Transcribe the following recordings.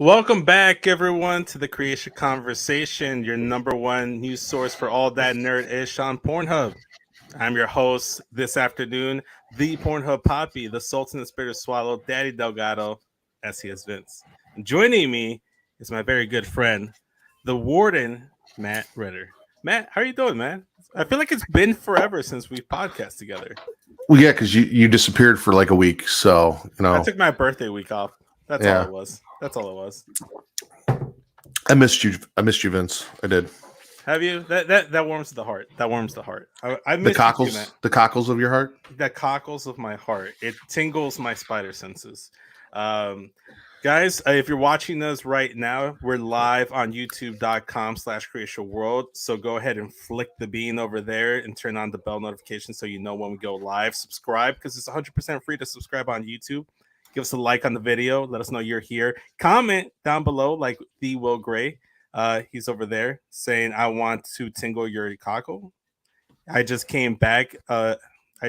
Welcome back, everyone, to the Creatia Conversation, your number one news source for all that nerd-ish on Pornhub. I'm your host this afternoon, the Pornhub Poppy, the Sultan of Spirit Swallow, Daddy Delgado, SESvince. And joining me is my very good friend, the Warden, Matt Ritter. Matt, how are you doing, man? I feel like it's been forever since we've podcast together. Well, yeah, because you disappeared for like a week, so I took my birthday week off. That's all it was. That's all it was. I missed you. I missed you, Vince. I did. Have you? That warms the heart. That warms the heart. I The miss cockles, you too, man. the cockles of your heart. The cockles of my heart. It tingles my spider senses. Guys, if you're watching us right now, we're live on youtube.com/Creatia World. So go ahead and flick the bean over there and turn on the bell notification so you know when we go live. Subscribe because it's 100% free to subscribe on YouTube. Give us a like on the video. Let us know you're here. Comment down below like the Will Gray. He's over there saying, I want to tingle your cockle. I just came back. I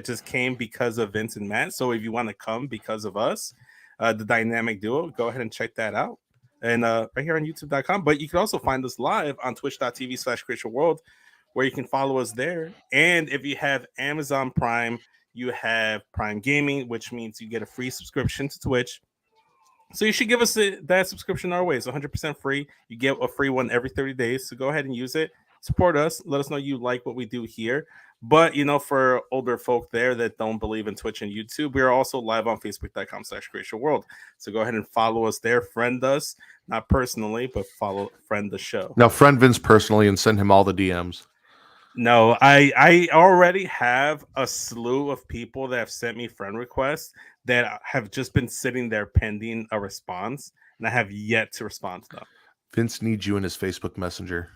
just came because of Vince and Matt. So if you want to come because of us, the dynamic duo, go ahead and check that out. And right here on youtube.com. But you can also find us live on twitch.tv/Creatia World, where you can follow us there. And if you have Amazon Prime, you have Prime Gaming, which means you get a free subscription to Twitch. So you should give us that subscription our way. It's 100% free. You get a free one every 30 days. So go ahead and use it. Support us. Let us know you like what we do here. But, for older folk there that don't believe in Twitch and YouTube, we are also live on facebook.com/Creatia World. So go ahead and follow us there. Friend us. Not personally, but friend the show. Now, friend Vince personally and send him all the DMs. No, I already have a slew of people that have sent me friend requests that have just been sitting there pending a response, and I have yet to respond to them. Vince needs you in his Facebook Messenger.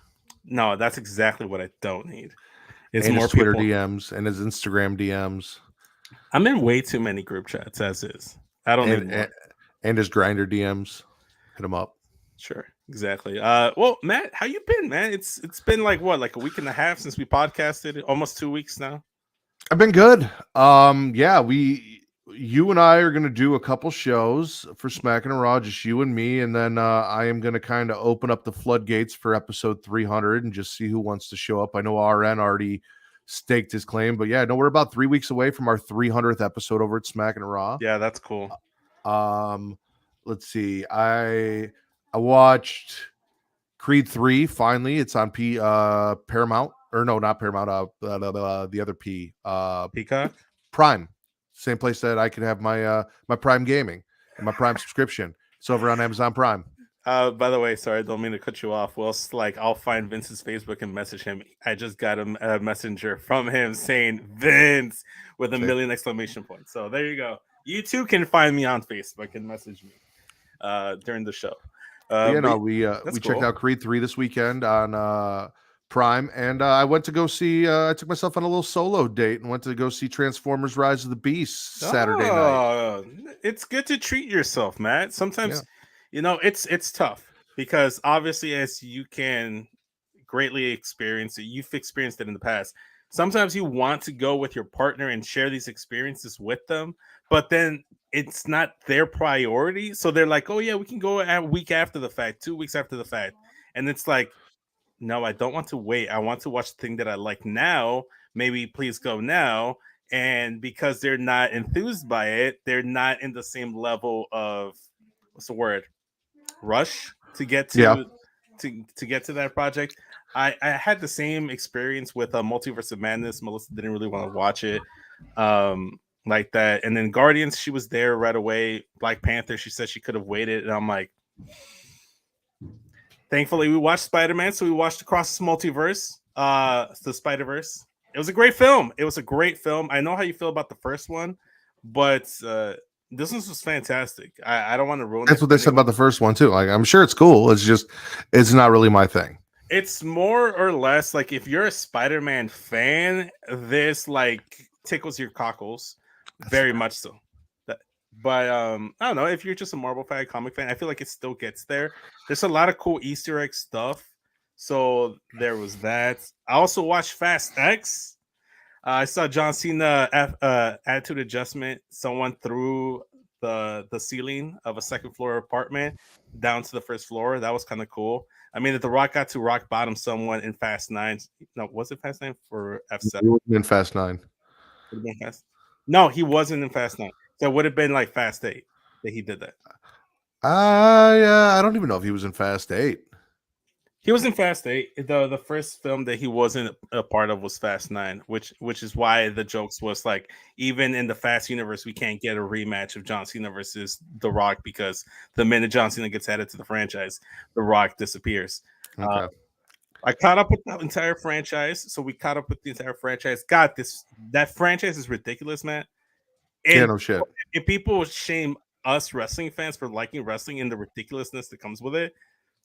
No, that's exactly what I don't need. It's and more his Twitter people. DMs and his Instagram DMs. I'm in way too many group chats as is. I don't need more. And his Grinder DMs. Hit him up. Sure, exactly. Well, Matt, how you been, man? It's been like a week and a half since we podcasted. Almost 2 weeks now. I've been good. Yeah, you and I are going to do a couple shows for Smackin' and Raw, just you and me, and then I am going to kind of open up the floodgates for episode 300 and just see who wants to show up. I know RN already staked his claim, but yeah, no, we're about 3 weeks away from our 300th episode over at Smackin' and Raw. Yeah, that's cool. Let's see. I watched Creed 3 finally. It's on Paramount, or no, not Paramount. The other P. Peacock. Prime. Same place that I can have my my Prime Gaming and my Prime subscription. It's over on Amazon Prime. By the way, sorry, I don't mean to cut you off. Well, I'll find Vince's Facebook and message him. I just got a messenger from him saying Vince with a million exclamation points. So there you go. You too can find me on Facebook and message me during the show. We checked out Creed 3 this weekend on Prime, and I went to go see. I took myself on a little solo date and went to go see Transformers: Rise of the Beast Saturday night. It's good to treat yourself, Matt. Sometimes, it's tough because obviously, as you can greatly experience it, you've experienced it in the past. Sometimes you want to go with your partner and share these experiences with them, but then it's not their priority. So they're like, "Oh yeah, we can go a week after the fact, 2 weeks after the fact," and it's like, no, I don't want to wait. I want to watch the thing that I like now. Maybe please go now. And because they're not enthused by it, they're not in the same level of rush to get to to get to that project. I had the same experience with Multiverse of Madness. Melissa didn't really want to watch it like that. And then Guardians, she was there right away. Black Panther, she said she could have waited. And I'm like, thankfully, we watched Spider-Man, so we watched Across the Multiverse, the Spider-Verse. It was a great film. I know how you feel about the first one, but this one was fantastic. I don't want to ruin it. That's what they said about the first one, too. Like, I'm sure it's cool. It's not really my thing. It's more or less like if you're a Spider-Man fan, this tickles your cockles. Very much so. But I don't know, if you're just a Marvel fan, comic fan, I feel like it still gets there. There's a lot of cool Easter egg stuff. So there was that. I also watched Fast X. I saw John Cena Attitude Adjustment. Someone threw the ceiling of a second floor apartment down to the first floor. That was kind of cool. I mean, if The Rock got to rock bottom someone in Fast Nine, no, was it Fast Nine for F7? He wasn't in Fast 9. Would have been Fast. No, he wasn't in Fast Nine. So it would have been like Fast 8 that he did that. I don't even know if he was in Fast 8. He was in Fast 8. The first film that he wasn't a part of was Fast 9, which is why the jokes was like, even in the Fast universe, we can't get a rematch of John Cena versus The Rock, because the minute John Cena gets added to the franchise, The Rock disappears. Okay. I caught up with the entire franchise, so we caught up with the entire franchise. God, that franchise is ridiculous, man. Yeah, And no shit. if people shame us wrestling fans for liking wrestling and the ridiculousness that comes with it,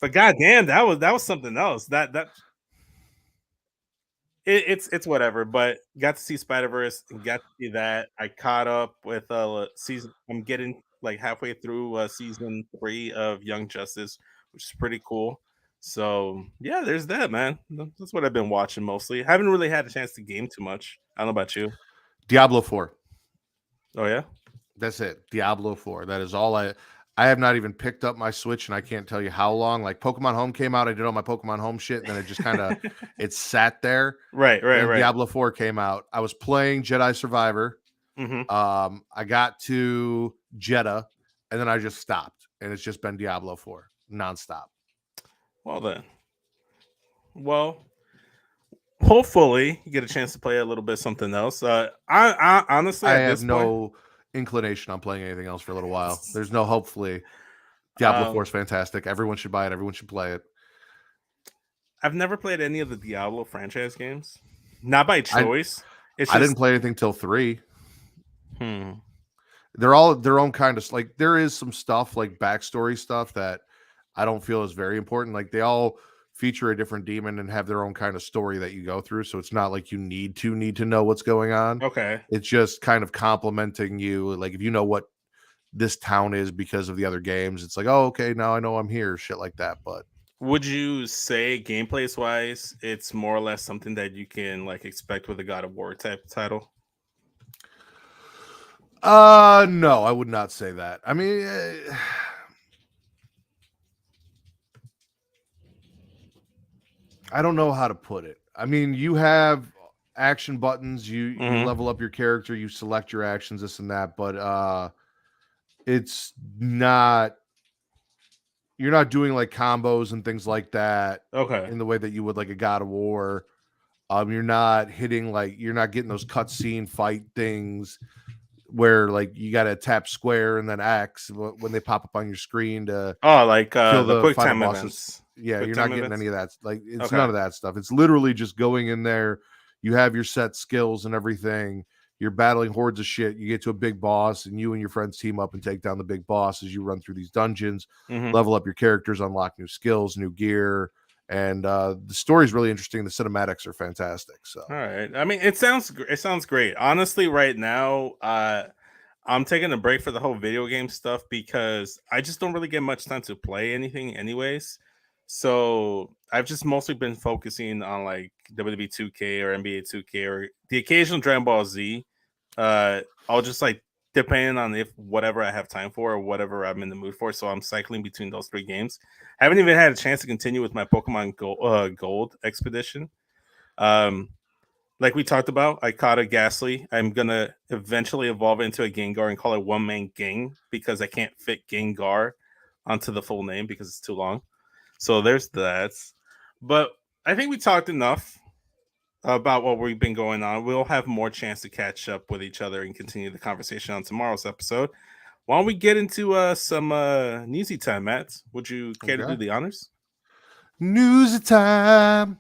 but goddamn, that was something else. It's whatever. But got to see Spider-Verse and got to see that. I caught up with season. I'm getting like halfway through season 3 of Young Justice, which is pretty cool. So yeah, there's that, man. That's what I've been watching mostly. Haven't really had a chance to game too much. I don't know about you. Diablo 4. Oh yeah. That's it. Diablo 4. That is all I have not even picked up my Switch, and I can't tell you how long. Like Pokemon Home came out, I did all my Pokemon Home shit, and then it just kind of it sat there. Right. And Diablo 4 came out. I was playing Jedi Survivor. Mm-hmm. I got to Jeddah, and then I just stopped, and it's just been Diablo 4 nonstop. Well then. Well, hopefully you get a chance to play a little bit something else. I honestly, I at have this no inclination on playing anything else for a little while. There's no hopefully. Diablo 4 is fantastic. Everyone should buy it. Everyone should play it. I've never played any of the Diablo franchise games. Not by choice. I didn't play anything till 3. Hmm. They're all their own kind of, like, there is some stuff like backstory stuff that I don't feel is very important. Like they all feature a different demon and have their own kind of story that you go through. So it's not like you need to know what's going on. Okay. It's just kind of complimenting you. Like if you know what this town is because of the other games, it's like, oh, okay, now I know I'm here, shit like that. But would you say gameplays wise, it's more or less something that you can like expect with a God of War type title? No, I would not say that. I mean, I don't know how to put it. I mean, you have action buttons, you level up your character, you select your actions, this and that, but it's not, you're not doing like combos and things like that in the way that you would like a God of War. You're not hitting, like, you're not getting those cutscene fight things where like you got to tap square and then X when they pop up on your screen to kill the quick final time bosses. Events. Yeah, Quick you're time not getting events? any of that. Like it's none of that stuff. It's literally just going in there. You have your set skills and everything. You're battling hordes of shit. You get to a big boss, and you and your friends team up and take down the big boss as you run through these dungeons, level up your characters, unlock new skills, new gear. And the story is really interesting. The cinematics are fantastic. So, all right. I mean, it sounds great. Honestly, right now, I'm taking a break for the whole video game stuff because I just don't really get much time to play anything, anyways. So I've just mostly been focusing on like WWE 2K or NBA 2K or the occasional Dragon Ball Z. I'll just like depending on if whatever I have time for or whatever I'm in the mood for. So I'm cycling between those 3 games. I haven't even had a chance to continue with my Pokemon Gold expedition. Like we talked about, I caught a Ghastly. I'm gonna eventually evolve into a Gengar and call it One Man Gang because I can't fit Gengar onto the full name because it's too long. So there's that. But I think we talked enough about what we've been going on. We'll have more chance to catch up with each other and continue the conversation on tomorrow's episode. Why don't we get into some newsy time, Matt? Would you care to do the honors? News time.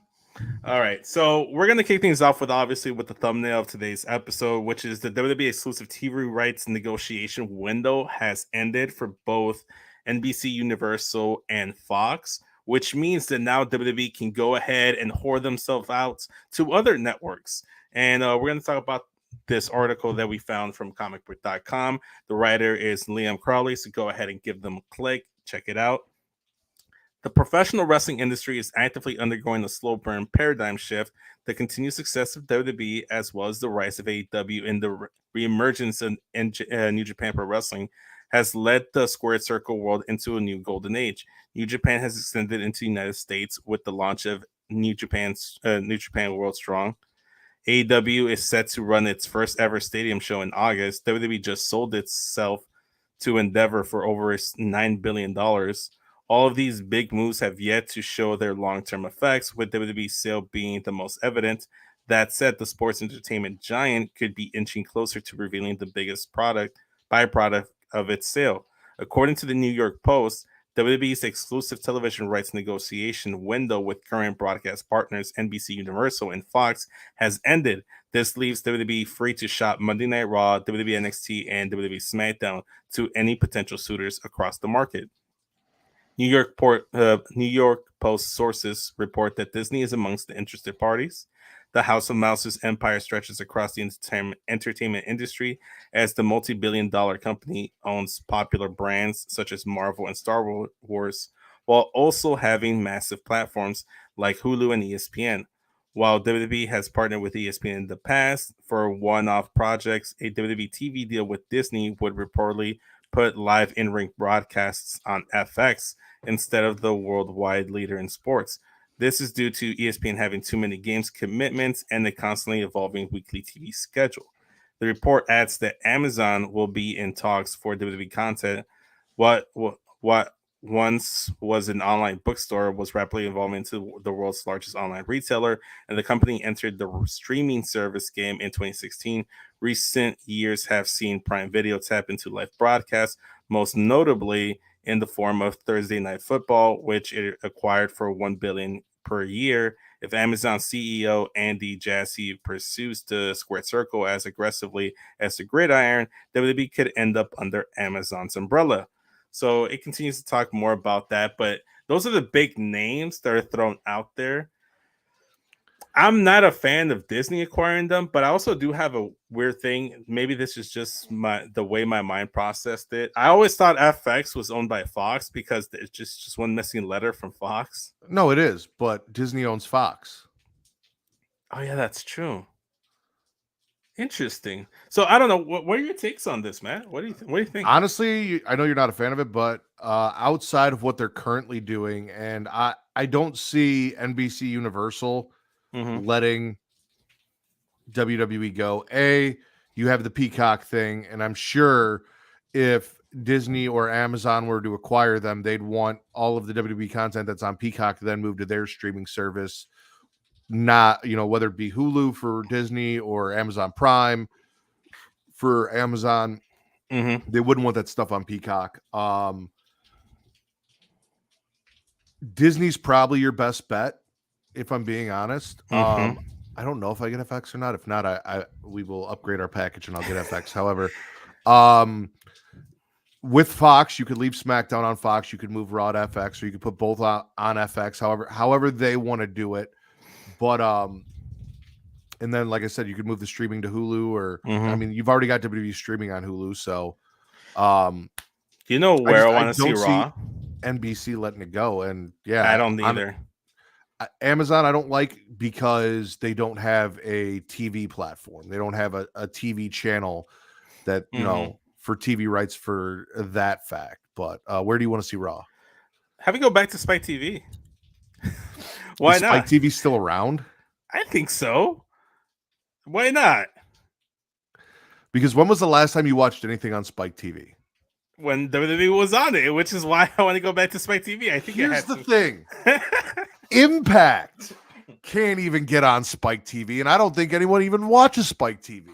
All right, so we're gonna kick things off with obviously with the thumbnail of today's episode, which is the WWE exclusive TV rights negotiation window has ended for both NBC Universal and Fox, which means that now WWE can go ahead and whore themselves out to other networks. And we're gonna talk about this article that we found from comicbook.com. The writer is Liam Crowley, so go ahead and give them a click, check it out. The professional wrestling industry is actively undergoing a slow burn paradigm shift. The continued success of WWE, as well as the rise of AEW and the reemergence in New Japan Pro Wrestling, has led the squared circle world into a new golden age. New Japan has extended into the United States with the launch of New Japan World Strong. AEW is set to run its first ever stadium show in August. WWE just sold itself to Endeavor for over $9 billion. All of these big moves have yet to show their long term effects, with WWE's sale being the most evident. That said, the sports entertainment giant could be inching closer to revealing the biggest byproduct of its sale. According to the New York Post, WWE's exclusive television rights negotiation window with current broadcast partners NBC Universal and Fox has ended. This leaves WWE free to shop Monday Night Raw, WWE NXT, and WWE SmackDown to any potential suitors across the market. New York Post sources report that Disney is amongst the interested parties. The House of Mouse's empire stretches across the entertainment industry as the multi-billion-dollar company owns popular brands such as Marvel and Star Wars, while also having massive platforms like Hulu and ESPN. While WWE has partnered with ESPN in the past for one-off projects, a WWE TV deal with Disney would reportedly put live in-ring broadcasts on FX instead of the worldwide leader in sports. This is due to ESPN having too many games commitments and a constantly evolving weekly TV schedule. The report adds that Amazon will be in talks for WWE content. What once was an online bookstore was rapidly evolving into the world's largest online retailer, and the company entered the streaming service game in 2016. Recent years have seen Prime Video tap into live broadcasts, most notably in the form of Thursday Night Football, which it acquired for $1 billion per year. If Amazon CEO Andy Jassy pursues the squared circle as aggressively as the gridiron, WWE could end up under Amazon's umbrella. So it continues to talk more about that, but those are the big names that are thrown out there. I'm not a fan of Disney acquiring them, but I also do have a weird thing. Maybe this is just the way my mind processed it. I always thought FX was owned by Fox because it's just one missing letter from Fox. No, it is, but Disney owns Fox. Oh yeah, that's true. Interesting. So I don't know. What are your takes on this, man? What do you think? Honestly, I know you're not a fan of it, but outside of what they're currently doing, and I don't see NBC Universal letting WWE go. You have the Peacock thing, and I'm sure if Disney or Amazon were to acquire them, they'd want all of the WWE content that's on Peacock to then move to their streaming service. Not, whether it be Hulu for Disney or Amazon Prime for Amazon, they wouldn't want that stuff on Peacock. Disney's probably your best bet, if I'm being honest. I don't know if I get FX or not. If not, we will upgrade our package and I'll get FX. However, with Fox, you could leave SmackDown on Fox. You could move Raw to FX, or you could put both on FX. However they want to do it. But and then, like I said, you could move the streaming to Hulu, or I mean, you've already got WWE streaming on Hulu. So, you know where I want to see Raw? NBC letting it go, and yeah, I don't either. Amazon, I don't like because they don't have a TV platform. They don't have a TV channel that for TV rights for that fact. But where do you want to see Raw? Have it go back to Spike TV. Why not? Spike TV still around? I think so. Why not? Because when was the last time you watched anything on Spike TV? When WWE was on it, which is why I want to go back to Spike TV. I think here's the thing. Impact can't even get on Spike TV, and I don't think anyone even watches Spike TV.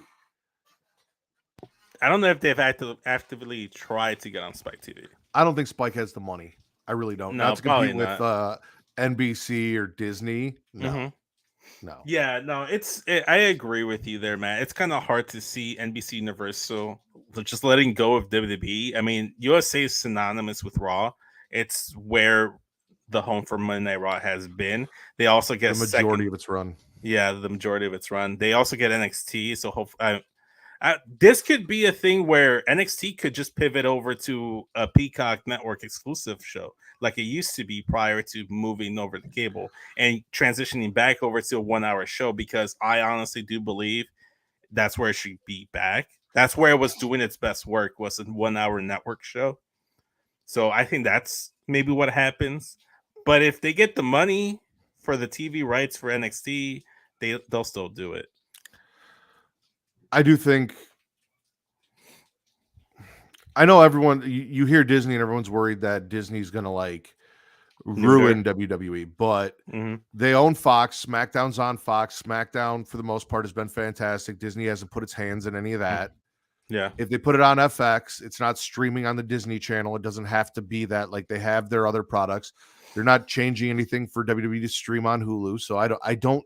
I don't know if they've actively tried to get on Spike TV. I don't think Spike has the money. I really don't. No, not to compete with NBC or Disney. No. No. Yeah, no, I agree with you there, man. It's kind of hard to see NBC Universal just letting go of WWE. I mean, USA is synonymous with Raw. It's where the home for Monday Night Raw has been. They also get the majority of its run. Yeah, the majority of its run. They also get NXT. So hopefully, this could be a thing where NXT could just pivot over to a Peacock Network exclusive show, like it used to be prior to moving over to cable and transitioning back over to a 1 hour show, because I honestly do believe that's where it should be back. That's where it was doing its best work, was a 1 hour network show. So I think that's maybe what happens. But if they get the money for the TV rights for NXT, they'll still do it. I do think. I know everyone. You hear Disney, and everyone's worried that Disney's gonna like ruin WWE, but they own Fox. SmackDown's on Fox. SmackDown, for the most part, has been fantastic. Disney hasn't put its hands in any of that. Yeah. If they put it on FX, it's not streaming on the Disney Channel. It doesn't have to be that. Like, they have their other products. They're not changing anything for WWE to stream on Hulu, so I don't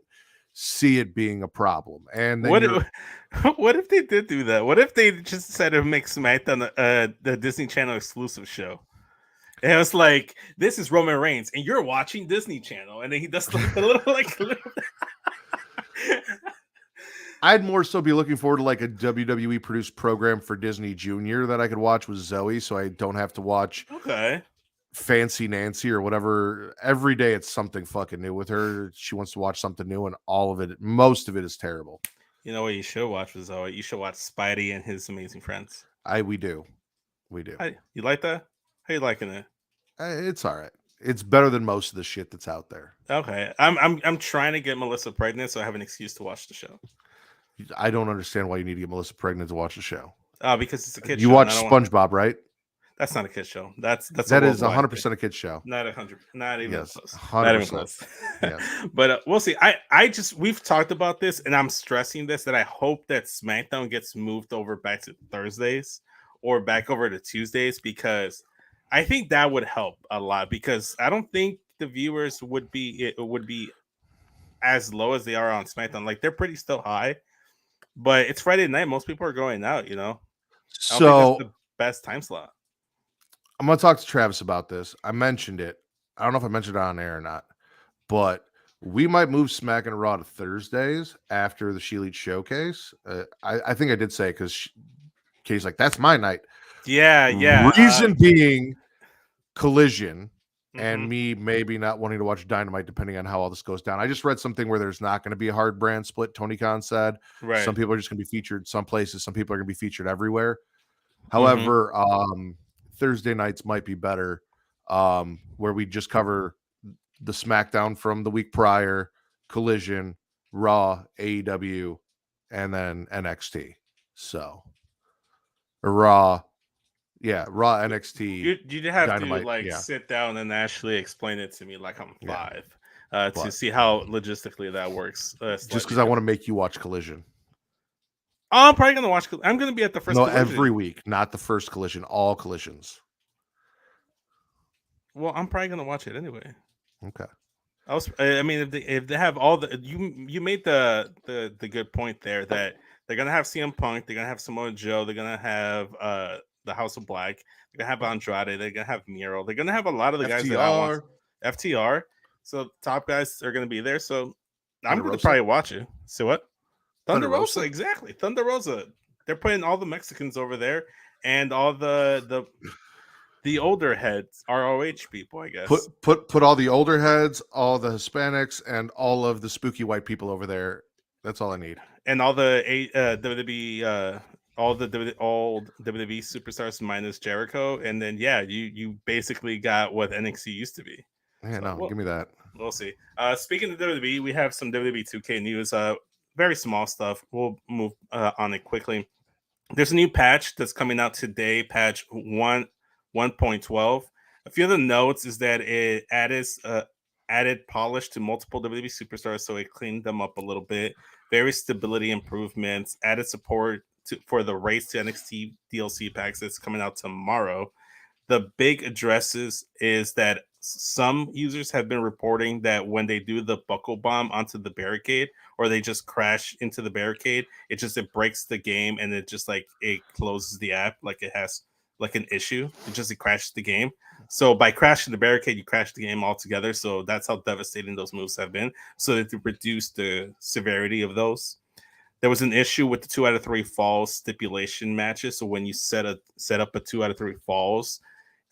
see it being a problem. And then what if they did do that? What if they just decided to make SmackDown the Disney Channel exclusive show? And it was like, this is Roman Reigns, and you're watching Disney Channel, and then he does like a little I'd more so be looking forward to like a WWE produced program for Disney Junior that I could watch with Zoe, so I don't have to watch Fancy Nancy or whatever. Every day it's something fucking new with her. She wants to watch something new, and most of it is terrible. You know what you should watch with Zoe? You should watch Spidey and His Amazing Friends. We do. You like that? How you liking it? It's all right. It's better than most of the shit that's out there. Okay, I'm trying to get Melissa pregnant, so I have an excuse to watch the show. I don't understand why you need to get Melissa pregnant to watch the show. Because it's a kid show. You watch SpongeBob, right? That's not a kid show. That is 100% a kid show. Not 100. Not even close. 100%. Not even close. Yes. But we'll see. We've talked about this, and I'm stressing this, that I hope that SmackDown gets moved over back to Thursdays or back over to Tuesdays, because I think that would help a lot, because I don't think the viewers would be as low as they are on SmackDown. Like, they're pretty still high, but it's Friday night. Most people are going out, you know. So I don't think that's the best time slot. I'm gonna talk to Travis about this. I mentioned it. I don't know if I mentioned it on air or not, but we might move Smack and Raw to Thursdays after the She Elite Showcase. I think I did say, because Katie's like, that's my night. Yeah. Reason being Collision, and me maybe not wanting to watch Dynamite depending on how all this goes down. I just read something where there's not going to be a hard brand split. Tony Khan said some people are just going to be featured some places, some people are going to be featured everywhere. However, Thursday nights might be better, where we just cover the SmackDown from the week prior, Collision, Raw, AEW, and then NXT. So, or Raw, Raw, NXT. You'd have Dynamite, to sit down and actually explain it to me like I'm live, to see how logistically that works. Just because I want to make you watch Collision. Oh, I'm probably gonna watch. I'm gonna be at the first. No, Collision. Every week, not the first Collision. All Collisions. Well, I'm probably gonna watch it anyway. Okay. I mean, if they have all the you made the good point there, that they're gonna have CM Punk, they're gonna have Samoa Joe, they're gonna have the House of Black, they're gonna have Andrade, they're gonna have Miro, they're gonna have a lot of the guys that I want. FTR. So top guys are gonna be there. So I'm gonna probably watch it. See what? Thunder Rosa, exactly. Thunder Rosa. They're putting all the Mexicans over there, and all the older heads, ROH people, I guess. Put all the older heads, all the Hispanics, and all of the spooky white people over there. That's all I need. And all the WWE, all WWE superstars minus Jericho, and then you basically got what NXT used to be. Yeah, give me that. We'll see. Speaking of WWE, we have some WWE 2K news. Very small stuff. We'll move on it quickly. There's a new patch that's coming out today, patch 1.12. A few of the notes is that it added polish to multiple WWE superstars, so it cleaned them up a little bit. Various stability improvements, added support for the Race to NXT DLC packs that's coming out tomorrow. The big addresses is that some users have been reporting that when they do the buckle bomb onto the barricade, or they just crash into the barricade, it breaks the game, and it closes the app, like it has like an issue. It crashes the game. So by crashing the barricade, you crash the game altogether. So that's how devastating those moves have been. So that to reduce the severity of those. There was an issue with the 2 out of 3 falls stipulation matches. So when you set up a 2 out of 3 falls,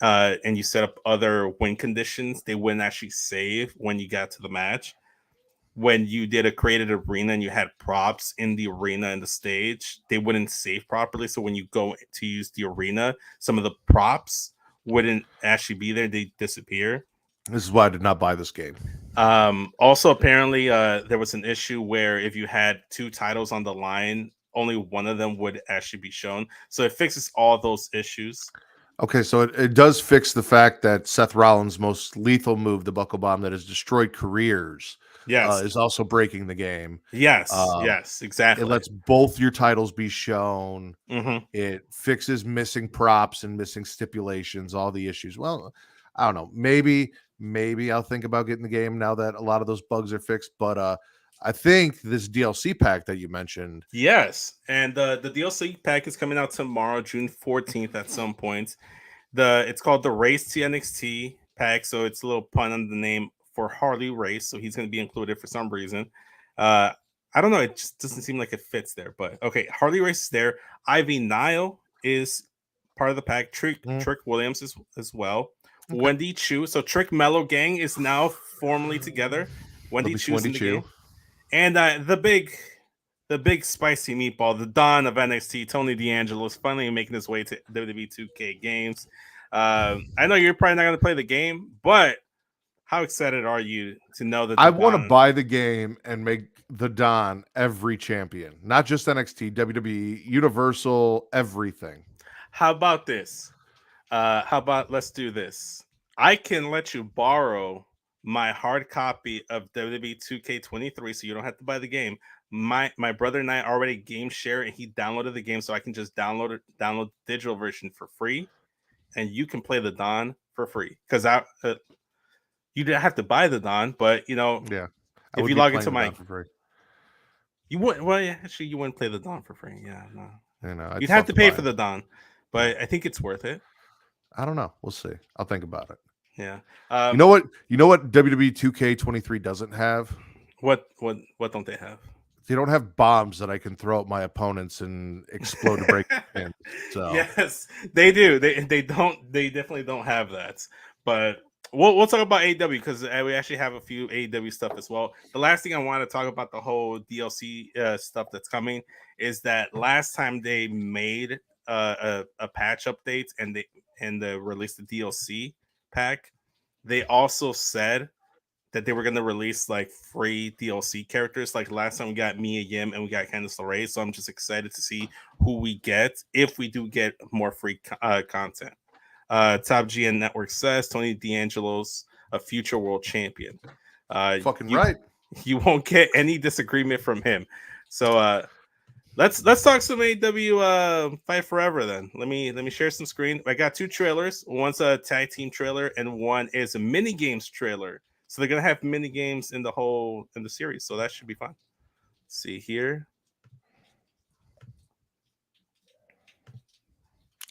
and you set up other win conditions, they wouldn't actually save when you got to the match. when you did a created arena and you had props in the arena and the stage, they wouldn't save properly. So when you go to use the arena, some of the props wouldn't actually be there; they disappear. This is why I did not buy this game. Also, apparently, there was an issue where if you had two titles on the line, only one of them would actually be shown. So it fixes all those issues. Okay, so it does fix the fact that Seth Rollins' most lethal move, the buckle bomb that has destroyed careers, Yes, is also breaking the game. yes, It exactly. lets both your titles be shown. Mm-hmm. It fixes missing props and missing stipulations, all the issues. Well, I don't know. Maybe I'll think about getting the game now that a lot of those bugs are fixed. But I think this DLC pack that you mentioned. Yes, and the DLC pack is coming out tomorrow, June 14th, at some point. It's called the Race to NXT pack, so it's a little pun on the name for Harley Race, so he's going to be included for some reason. Uh, I don't know, it just doesn't seem like it fits there, but okay, Harley Race is there. Ivy Nile is part of the pack. Trick Williams as well. Okay. Wendy Chu, so Trick Mellow Gang is now formally together. Wendy Chu's in the game, and the big spicy meatball, the Don of NXT, Tony D'Angelo, is finally making his way to WWE 2K games. I know you're probably not going to play the game, but how excited are you to know that I want to buy the game and make the Don every champion, not just NXT, WWE, Universal, everything. How about this? How about let's do this? I can let you borrow my hard copy of WWE 2K23, so you don't have to buy the game. My brother and I already game share, and he downloaded the game, so I can just download the digital version for free, and you can play the Don for free. Because you didn't have to buy the Don, but Yeah, if you log into my, for free. you wouldn't. Well, yeah, actually, you wouldn't play the Don for free. Yeah, no, You'd have to pay for the Don, but I think it's worth it. I don't know. We'll see. I'll think about it. Yeah. You know what? WWE 2K23 doesn't have. What don't they have? They don't have bombs that I can throw at my opponents and explode to break in. So yes, they do. They don't. They definitely don't have that. But we'll talk about AEW because we actually have a few AEW stuff as well. The last thing I want to talk about the whole DLC stuff that's coming is that last time they made a patch update and they released the DLC pack, they also said that they were going to release like free DLC characters. Like last time we got Mia Yim and we got Candice LeRae. So I'm just excited to see who we get if we do get more free content. Top GN Network says Tony D'Angelo's a future world champion. fucking right. You won't get any disagreement from him. So let's talk some AEW Fight Forever then. Let me share some screen. I got two trailers. One's a tag team trailer and one is a mini games trailer. So they're gonna have mini games in the series. So that should be fun. Let's see here.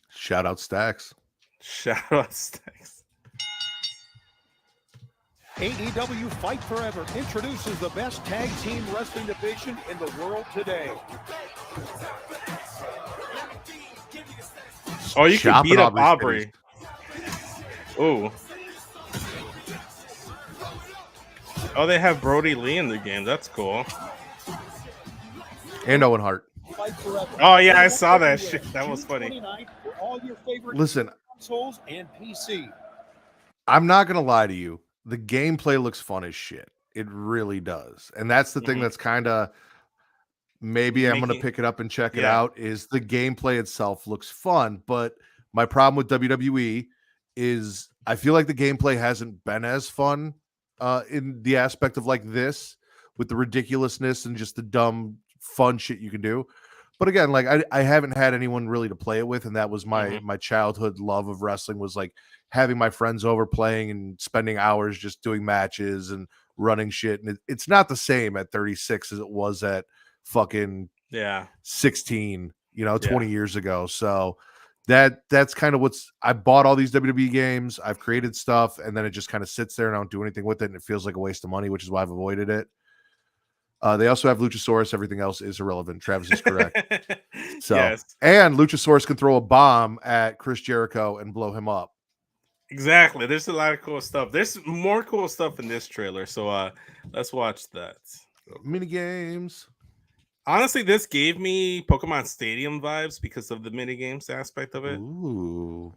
Shout out Stacks. Shout out Stacks. AEW Fight Forever introduces the best tag team wrestling division in the world today. Oh, you can beat up Aubrey. Ooh. Oh, they have Brody Lee in the game. That's cool. And Owen Hart. Oh yeah, I saw that shit. That was funny. Listen, consoles and PC. I'm not gonna lie to you. The gameplay looks fun as shit. It really does. And that's the thing that's kind of maybe I'm gonna pick it up and check it out. Is the gameplay itself looks fun, but my problem with WWE is I feel like the gameplay hasn't been as fun in the aspect of like this with the ridiculousness and just the dumb fun shit you can do. But again, like I haven't had anyone really to play it with, and that was my childhood love of wrestling was like having my friends over playing and spending hours just doing matches and running shit. And it's not the same at 36 as it was at fucking 16, 20 years ago. So that's kind of I bought all these WWE games, I've created stuff, and then it just kind of sits there and I don't do anything with it, and it feels like a waste of money, which is why I've avoided it. They also have Luchasaurus. Everything else is irrelevant. Travis is correct. So, and Luchasaurus can throw a bomb at Chris Jericho and blow him up. Exactly. There's a lot of cool stuff. There's more cool stuff in this trailer. So let's watch that. Mini games. Honestly, this gave me Pokemon Stadium vibes because of the mini games aspect of it. Ooh.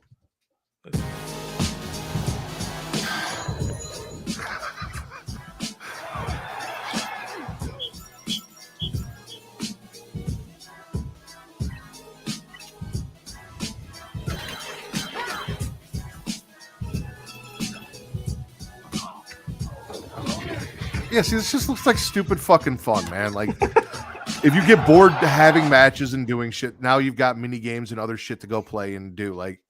Yeah, see, this just looks like stupid fucking fun, man. Like, if you get bored having matches and doing shit, now you've got mini games and other shit to go play and do. Like,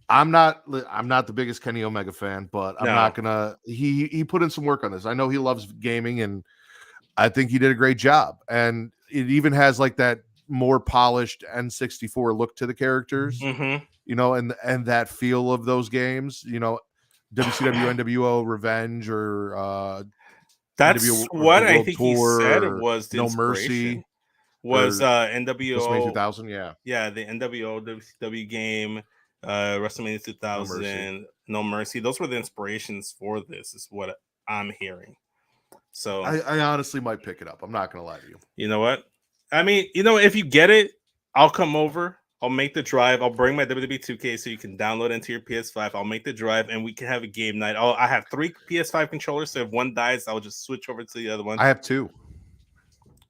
I'm not the biggest Kenny Omega fan, but I'm not gonna. He put in some work on this. I know he loves gaming, and I think he did a great job. And it even has like that more polished N64 look to the characters, you know, and that feel of those games, you know, WCW, NWO, Revenge, or that's NWO, what I World think Tour, he said was the No inspiration. Mercy, Was WrestleMania NWO 2000, yeah, the NWO WCW game, WrestleMania No Mercy. 2000, No Mercy. Those were the inspirations for this, is what I'm hearing. So I honestly might pick it up. I'm not gonna lie to you. You know what? I mean, you know, if you get it, I'll come over. I'll make the drive. I'll bring my WWE 2K so you can download into your PS5. I'll make the drive and we can have a game night. I have 3 PS5 controllers, so if one dies, I'll just switch over to the other one. I have 2.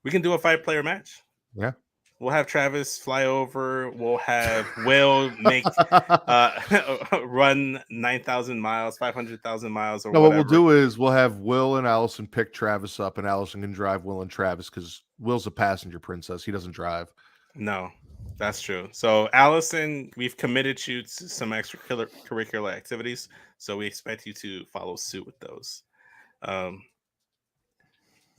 We can do a 5-player match. Yeah. We'll have Travis fly over. We'll have Will make run 9,000 miles, 500,000 miles, or no, whatever. what we'll do is we'll have Will and Allison pick Travis up, and Allison can drive Will and Travis because Will's a passenger princess. He doesn't drive. No, that's true. So, Allison, we've committed you to some extracurricular activities, so we expect you to follow suit with those. Top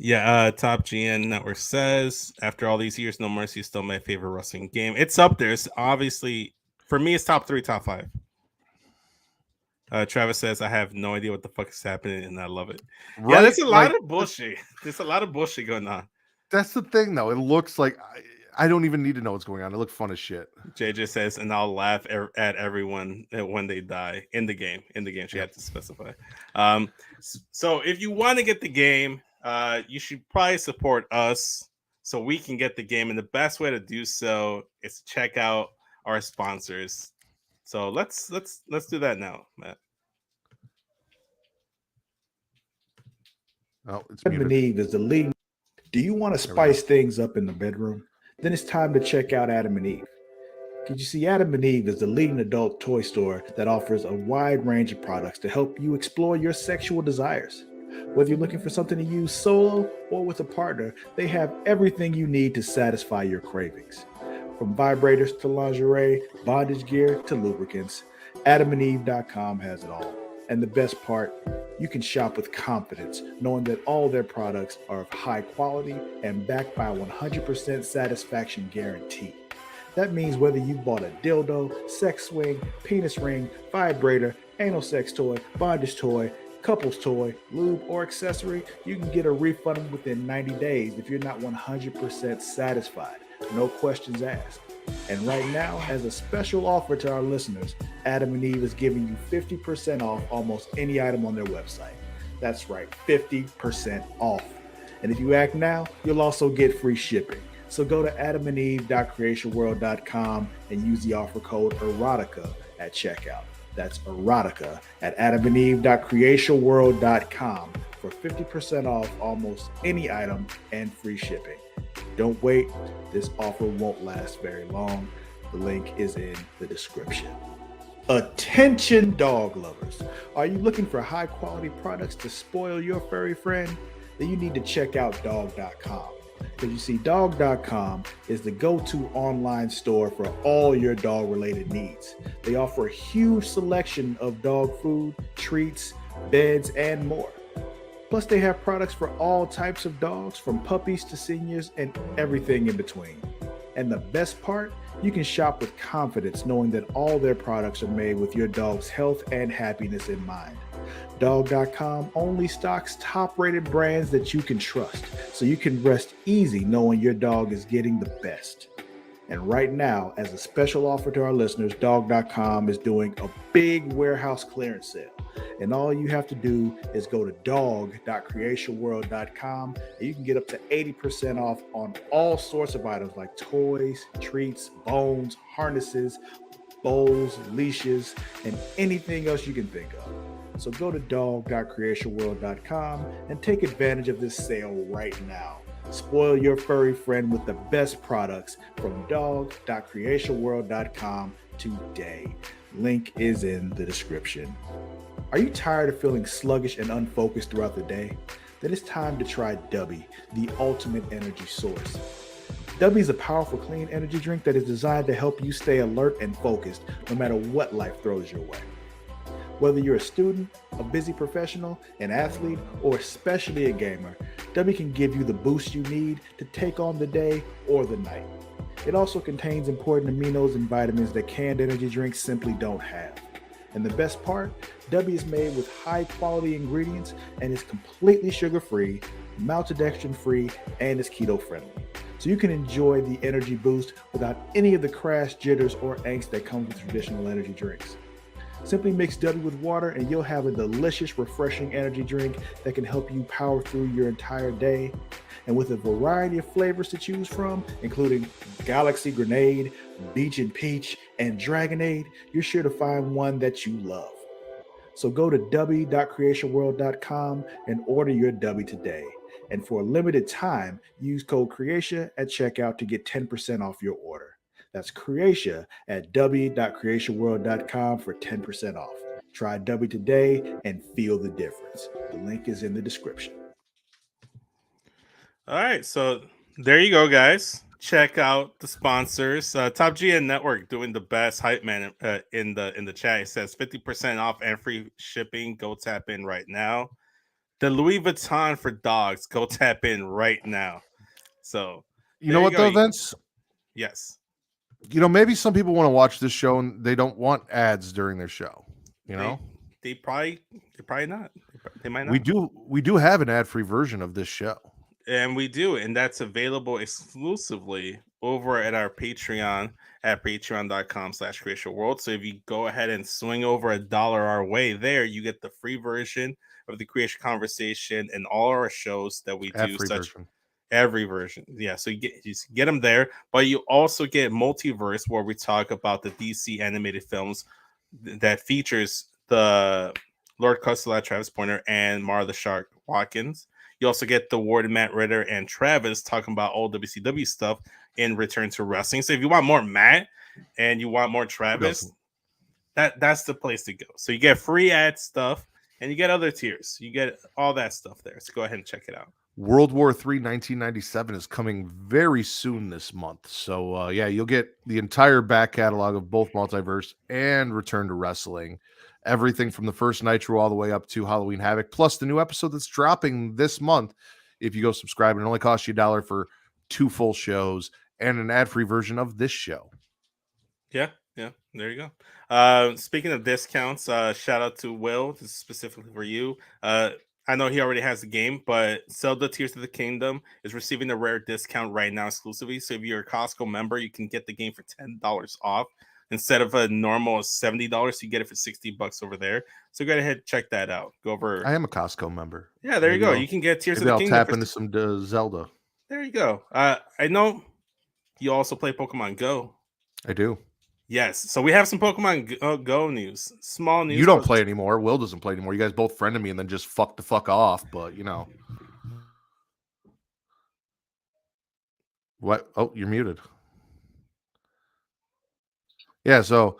GN Network says, after all these years, No Mercy is still my favorite wrestling game. It's up there. It's obviously, for me, it's top 3, top 5. Travis says, I have no idea what the fuck is happening, and I love it. Right? Yeah, there's a lot of bullshit. There's a lot of bullshit going on. That's the thing, though. It looks like I don't even need to know what's going on. It looks fun as shit. JJ says, and I'll laugh at everyone when they die in the game. In the game, she had to specify. So if you want to get the game, you should probably support us so we can get the game. And the best way to do so is to check out our sponsors. So let's do that now, Matt. Oh, it's Adam and Eve is the leading. Do you want to spice things up in the bedroom? Then it's time to check out Adam and Eve. Because you see, Adam and Eve is the leading adult toy store that offers a wide range of products to help you explore your sexual desires. Whether you're looking for something to use solo or with a partner, they have everything you need to satisfy your cravings. From vibrators to lingerie, bondage gear to lubricants, AdamandEve.com has it all. And the best part, you can shop with confidence, knowing that all their products are of high quality and backed by a 100% satisfaction guarantee. That means whether you bought a dildo, sex swing, penis ring, vibrator, anal sex toy, bondage toy, couples toy, lube, or accessory, you can get a refund within 90 days if you're not 100% satisfied. No questions asked. And right now, as a special offer to our listeners, Adam and Eve is giving you 50% off almost any item on their website. That's right, 50% off. And if you act now, you'll also get free shipping. So go to adamandeve.creationworld.com and use the offer code erotica at checkout. That's erotica at adamandeve.creationworld.com for 50% off almost any item and free shipping. Don't wait. This offer won't last very long. The link is in the description. Attention dog lovers. Are you looking for high quality products to spoil your furry friend? Then you need to check out dog.com. Because you see, dog.com is the go-to online store for all your dog-related needs. They offer a huge selection of dog food, treats, beds, and more. Plus, they have products for all types of dogs, from puppies to seniors and everything in between. And the best part, you can shop with confidence knowing that all their products are made with your dog's health and happiness in mind. Dog.com only stocks top-rated brands that you can trust, so you can rest easy knowing your dog is getting the best. And right now, as a special offer to our listeners, dog.com is doing a big warehouse clearance sale. And all you have to do is go to dog.creationworld.com and you can get up to 80% off on all sorts of items like toys, treats, bones, harnesses, bowls, leashes, and anything else you can think of. So go to dog.creationworld.com and take advantage of this sale right now. Spoil your furry friend with the best products from dog.creationworld.com today. Link is in the description. Are you tired of feeling sluggish and unfocused throughout the day? Then it's time to try Dubby, the ultimate energy source. Dubby is a powerful, clean energy drink that is designed to help you stay alert and focused no matter what life throws your way. Whether you're a student, a busy professional, an athlete, or especially a gamer, Dubby can give you the boost you need to take on the day or the night. It also contains important aminos and vitamins that canned energy drinks simply don't have. And the best part, Dubby is made with high quality ingredients and is completely sugar-free, maltodextrin-free, and is keto-friendly. So you can enjoy the energy boost without any of the crash, jitters, or angst that comes with traditional energy drinks. Simply mix Dubby with water and you'll have a delicious, refreshing energy drink that can help you power through your entire day. And with a variety of flavors to choose from, including Galaxy Grenade, Beach and Peach, and Dragonade, you're sure to find one that you love. So go to dubby.creationworld.com and order your Dubby today. And for a limited time, use code Creatia at checkout to get 10% off your order. That's Creatia at dubby.creationworld.com for 10% off. Try Dubby today and feel the difference. The link is in the description. All right, so there you go, guys. Check out the sponsors. Top GN Network doing the best. Hype man in the chat. It says 50% off and free shipping. Go tap in right now. The Louis Vuitton for dogs. Go tap in right now. So You know what though, Vince? Yes. You know, maybe some people want to watch this show and they don't want ads during their show. You know, they probably not. They might not. We do have an ad-free version of this show. And we do, and that's available exclusively over at our Patreon at patreon.com/creationworld. So if you go ahead and swing over $1 our way there, you get the free version of the Creatia Conversation and all our shows that we do. Every version. Yeah, so you get them there, but you also get Multiverse, where we talk about the DC animated films that features the Lord Custola, Travis Pointer, and Mara the Shark Watkins. You also get the Warden, Matt Ritter, and Travis talking about old WCW stuff in Return to Wrestling. So if you want more Matt and you want more Travis, that's the place to go. So you get free ad stuff and you get other tiers. You get all that stuff there. So go ahead and check it out. World War III 1997 is coming very soon this month. So, yeah, you'll get the entire back catalog of both Multiverse and Return to Wrestling. Everything from the first Nitro all the way up to Halloween Havoc, plus the new episode that's dropping this month. If you go subscribe, it only costs you $1 for 2 full shows and an ad-free version of this show. Yeah, there you go. Speaking of discounts, shout out to Will. This is specifically for you. I know he already has the game, but Zelda Tears of the Kingdom is receiving a rare discount right now exclusively. So if you're a Costco member, you can get the game for $10 off instead of a normal $70. You get it for $60 over there. So go ahead and check that out. Go over. I am a Costco member. Yeah, there you go. You can get Tears of the Kingdom. I'll tap into some Zelda. There you go. I know you also play Pokemon Go. I do. Yes. So we have some Pokemon Go news. Small news. You don't play anymore. Will doesn't play anymore. You guys both friended me and then just fuck the fuck off. But, you know. What? Oh, you're muted. Yeah, so.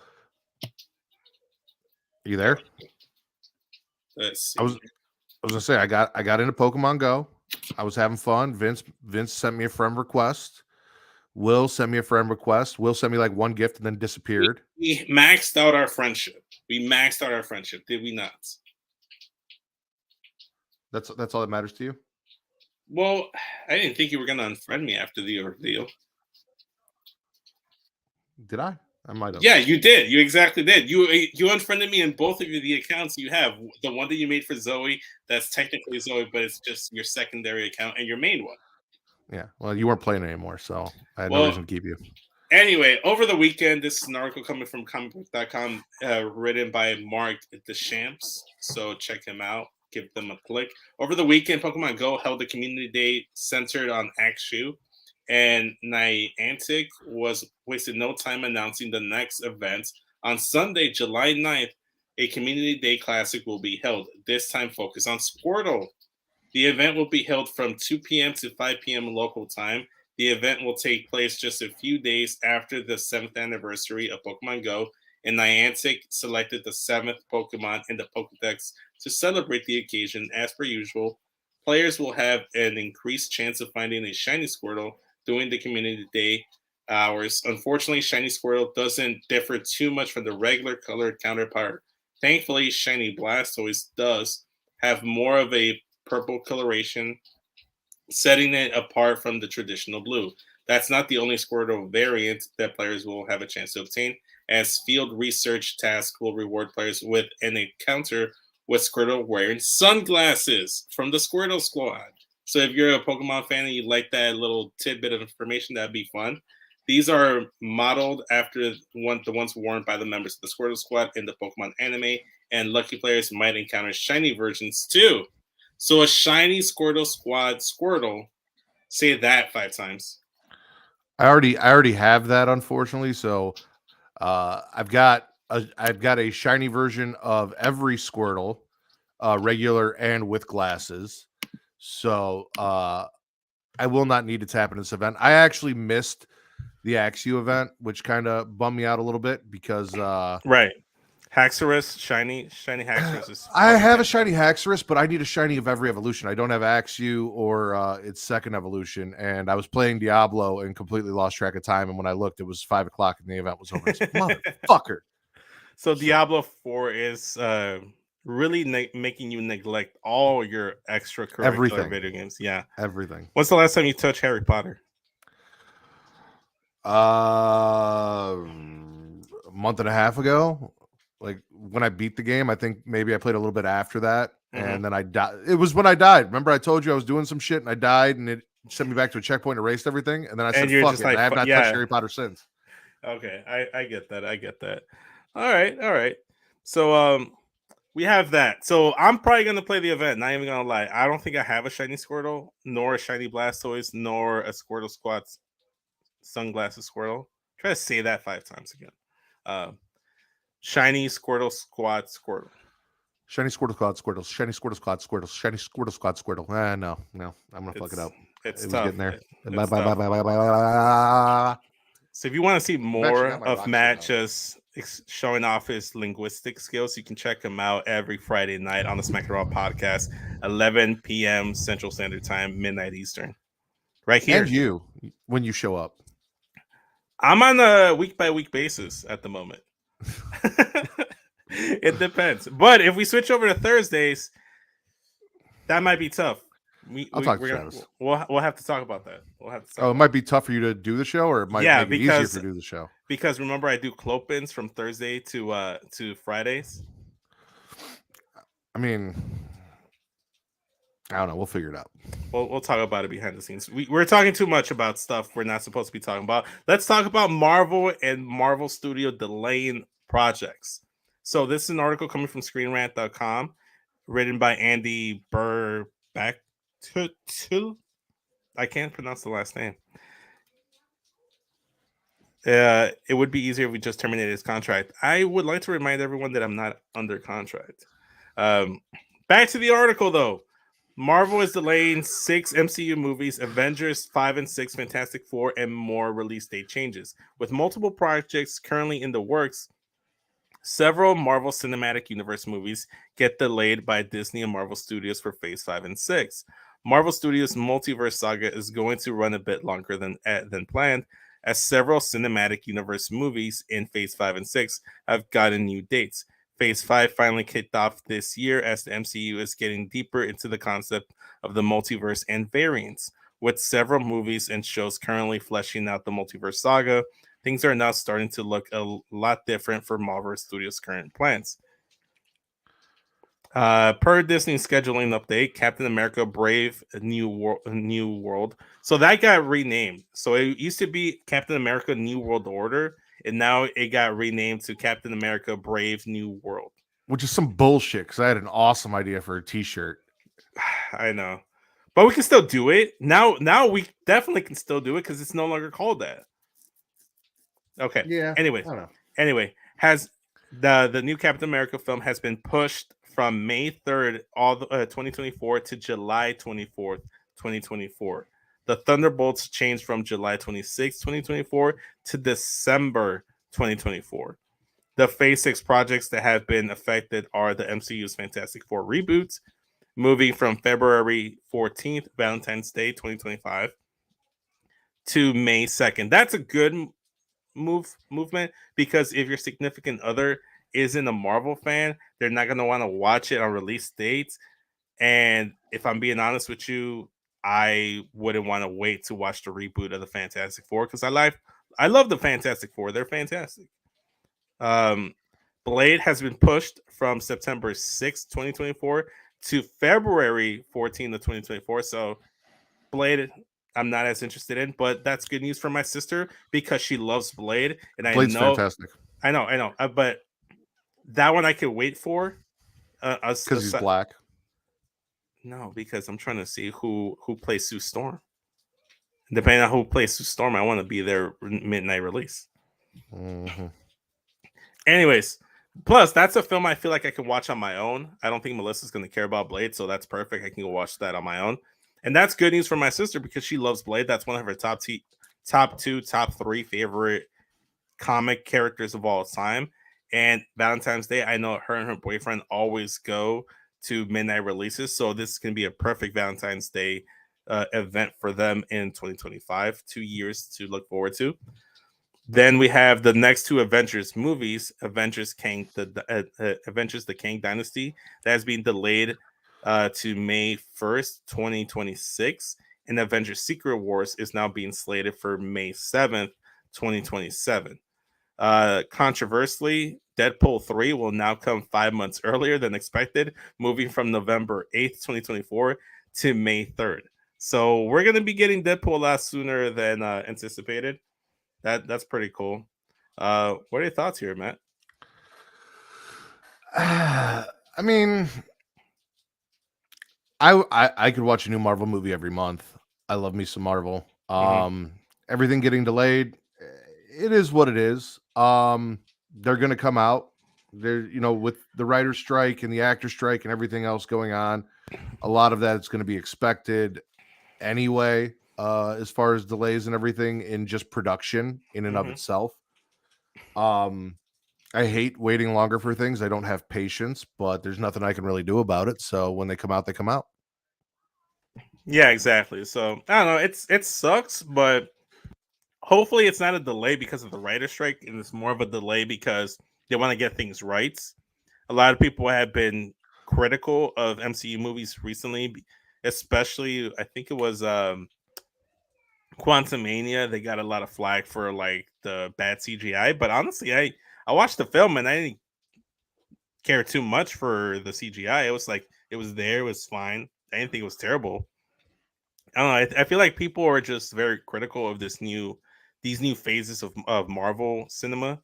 Are you there? Let's see. I was gonna say I got into Pokemon Go. I was having fun. Vince sent me a friend request. Will sent me a friend request. Will sent me like one gift and then disappeared. We maxed out our friendship. Did we not? That's all that matters to you? Well, I didn't think you were gonna unfriend me after the ordeal. Did I? I might have. Yeah, you did. You exactly did. You unfriended me in both of the accounts you have. The one that you made for Zoe, that's technically Zoe, but it's just your secondary account, and your main one. Yeah. Well, you weren't playing anymore, so I had no reason to keep you. Anyway, over the weekend, this is an article coming from comicbook.com, written by Mark Deschamps. So check him out. Give them a click. Over the weekend, Pokemon Go held a community day centered on Axew, and Niantic wasted no time announcing the next event. On Sunday, July 9th, a community day classic will be held, this time focused on Squirtle. The event will be held from 2 p.m. to 5 p.m. local time. The event will take place just a few days after the 7th anniversary of Pokemon Go, and Niantic selected the 7th Pokemon in the Pokédex to celebrate the occasion. As per usual, players will have an increased chance of finding a shiny Squirtle during the community day hours. Unfortunately, shiny Squirtle doesn't differ too much from the regular colored counterpart. Thankfully, shiny Blastoise does have more of a purple coloration, setting it apart from the traditional blue. That's not the only Squirtle variant that players will have a chance to obtain, as field research tasks will reward players with an encounter with Squirtle wearing sunglasses from the Squirtle Squad. So if you're a Pokemon fan and you like that little tidbit of information, that'd be fun. These are modeled after the ones worn by the members of the Squirtle Squad in the Pokemon anime, and lucky players might encounter shiny versions too. So a shiny Squirtle Squad Squirtle. Say that 5 times. I already have that, unfortunately. So I've got a shiny version of every Squirtle, regular and with glasses. So I will not need to tap into this event. I actually missed the Axew event, which kind of bummed me out a little bit because right. Haxorus, shiny Haxorus is. I have a shiny Haxorus, but I need a shiny of every evolution. I don't have Axew or its second evolution, and I was playing Diablo and completely lost track of time. And when I looked, it was 5 o'clock and the event was over. I said, motherfucker. So Diablo 4 is really making you neglect all your extracurricular video games. Yeah, everything. When's the last time you touched Harry Potter? A month and a half ago. Like when I beat the game, I think maybe I played a little bit after that, and then I died. It was when I died. Remember, I told you I was doing some shit and I died, and it sent me back to a checkpoint, erased everything, and then I said, "Fuck it." Like, I have not touched Harry Potter since. Okay, I get that. All right. So we have that. So I'm probably gonna play the event. Not even gonna lie. I don't think I have a shiny Squirtle, nor a shiny Blastoise, nor a Squirtle Squad sunglasses Squirtle. Try to say that 5 times again. Shiny Squirtle Squad Squirtle. Shiny Squirtle Squad Squirtle. Shiny Squirtle Squad Squirtle. Shiny Squirtle Squad Squirtle. No. I'm gonna fuck it up. It's tough. Was getting there. So if you want to see more of Matt just showing off his linguistic skills, you can check him out every Friday night on the Smack Raw podcast, 11 p.m. Central Standard Time, midnight Eastern. Right here. And you, when you show up. I'm on a week-by-week basis at the moment. It depends. But if we switch over to Thursdays, that might be tough. I'll talk to Travis. We'll have to talk about that. It might be tough for you to do the show, or it might make it easier to do the show. Because remember, I do clopins from Thursday to Fridays. I mean, I don't know. We'll figure it out. We'll talk about it behind the scenes. We're talking too much about stuff we're not supposed to be talking about. Let's talk about Marvel and Marvel Studio delaying projects. So this is an article coming from ScreenRant.com, written by Andy Burback. I can't pronounce the last name. It would be easier if we just terminated his contract. I would like to remind everyone that I'm not under contract. Back to the article, though. Marvel is delaying 6 MCU movies, Avengers 5 and 6, Fantastic Four, and more release date changes. With multiple projects currently in the works, several Marvel Cinematic Universe movies get delayed by Disney and Marvel Studios for Phase 5 and 6. Marvel Studios' multiverse saga is going to run a bit longer than planned, as several Cinematic Universe movies in Phase 5 and 6 have gotten new dates. Phase 5 finally kicked off this year as the MCU is getting deeper into the concept of the multiverse and variants. With several movies and shows currently fleshing out the multiverse saga, things are now starting to look a lot different for Marvel Studios' current plans. Per Disney scheduling update, Captain America: Brave New World. So that got renamed. So it used to be Captain America: New World Order, and now it got renamed to Captain America: Brave New World. Which is some bullshit because I had an awesome idea for a T-shirt. I know, but we can still do it now. Now we definitely can still do it because it's no longer called that. Okay. Yeah. Anyway, has the new Captain America film has been pushed from May 3rd, 2024 to July 24th, 2024. The Thunderbolts changed from July 26th, 2024 to December 2024. The Phase 6 projects that have been affected are the MCU's Fantastic Four reboots, moving from February 14th, Valentine's Day 2025, to May 2nd. That's a good movement, because if your significant other isn't a Marvel fan, they're not going to want to watch it on release dates. And if I'm being honest with you, I wouldn't want to wait to watch the reboot of the Fantastic Four, because I love the Fantastic Four. They're fantastic. Blade has been pushed from September 6th, 2024 to February 14th of 2024. So Blade, I'm not as interested in, but that's good news for my sister because she loves Blade, and Blade's fantastic. I know, but that one I could wait for. Because he's black. No, because I'm trying to see who plays Sue Storm. Depending on who plays Sue Storm, I want to be their midnight release. Mm-hmm. Anyways, plus that's a film I feel like I can watch on my own. I don't think Melissa's going to care about Blade, so that's perfect. I can go watch that on my own. And that's good news for my sister because she loves Blade. That's one of her top 2, top 3 favorite comic characters of all time. And Valentine's Day, I know her and her boyfriend always go to midnight releases. So this can be a perfect Valentine's Day event for them in 2025. 2 years to look forward to. Then we have the next 2 Avengers movies, Avengers the Kang Dynasty, that has been delayed to May 1st, 2026. And Avengers Secret Wars is now being slated for May 7th, 2027. Controversially, Deadpool 3 will now come 5 months earlier than expected, moving from November 8th, 2024 to May 3rd. So we're going to be getting Deadpool a lot sooner than anticipated. That's pretty cool. What are your thoughts here, Matt? I mean, I could watch a new Marvel movie every month. I love me some Marvel. Everything getting delayed, it is what it is. They're gonna come out. They're, with the writer's strike and the actor strike and everything else going on, a lot of that is going to be expected anyway. As far as delays and everything in just production in and of itself. I hate waiting longer for things. I don't have patience, but there's nothing I can really do about it. So when they come out, they come out. Yeah, exactly. So I don't know. It sucks, but hopefully it's not a delay because of the writer's strike, and it's more of a delay because they want to get things right. A lot of people have been critical of MCU movies recently, especially I think it was Quantumania. They got a lot of flack for like the bad CGI, but honestly, I watched the film and I didn't care too much for the CGI. It was like it was there, it was fine. I didn't think it was terrible. I don't know. I feel like people are just very critical of these new phases of Marvel cinema.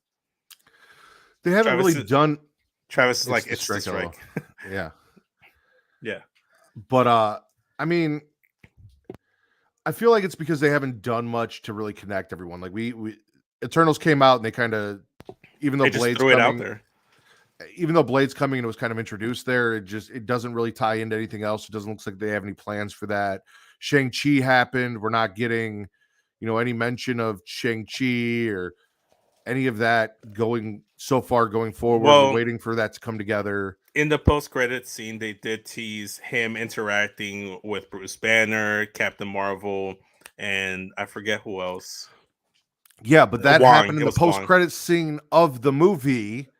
They haven't really done. Travis is like, it's the strike. Yeah. Yeah. But I mean, I feel like it's because they haven't done much to really connect everyone. Like we Eternals came out and they kind of, even though Blade's threw it out there. Even though Blade's coming and it was kind of introduced there, it doesn't really tie into anything else. It doesn't look like they have any plans for that. Shang-Chi happened. We're not getting, any mention of Shang-Chi or any of that going forward. Well, we're waiting for that to come together. In the post-credit scene, they did tease him interacting with Bruce Banner, Captain Marvel, and I forget who else. Yeah, but that happened in the post-credit scene of the movie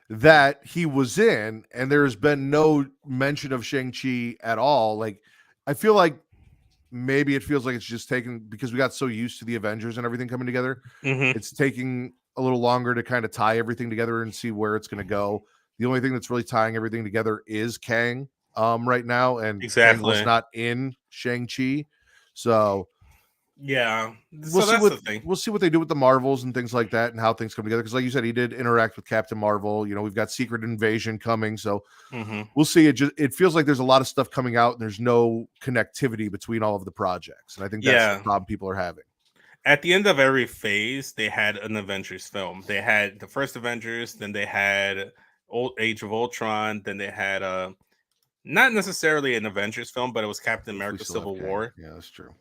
that he was in, and there's been no mention of Shang-Chi at all. Like, I feel like maybe it feels like it's just taken because we got so used to the Avengers and everything coming together. It's taking a little longer to kind of tie everything together and see where it's going to go. The only thing that's really tying everything together is Kang right now, and Kang was Exactly. not in Shang-Chi. So Yeah. we'll So see that's what the thing. we'll see what they do with the Marvels and things like that, and how things come together. Because, like you said, he did interact with Captain Marvel. You know, we've got Secret Invasion coming, so we'll see. It feels like there's a lot of stuff coming out, and there's no connectivity between all of the projects, and I think that's the Yeah. problem people are having. At the end of every phase, they had an Avengers film. They had the first Avengers, then they had Old Age of Ultron, then they had not necessarily an Avengers film, but it was Captain If we America still have Civil Kang, War. yeah, that's true.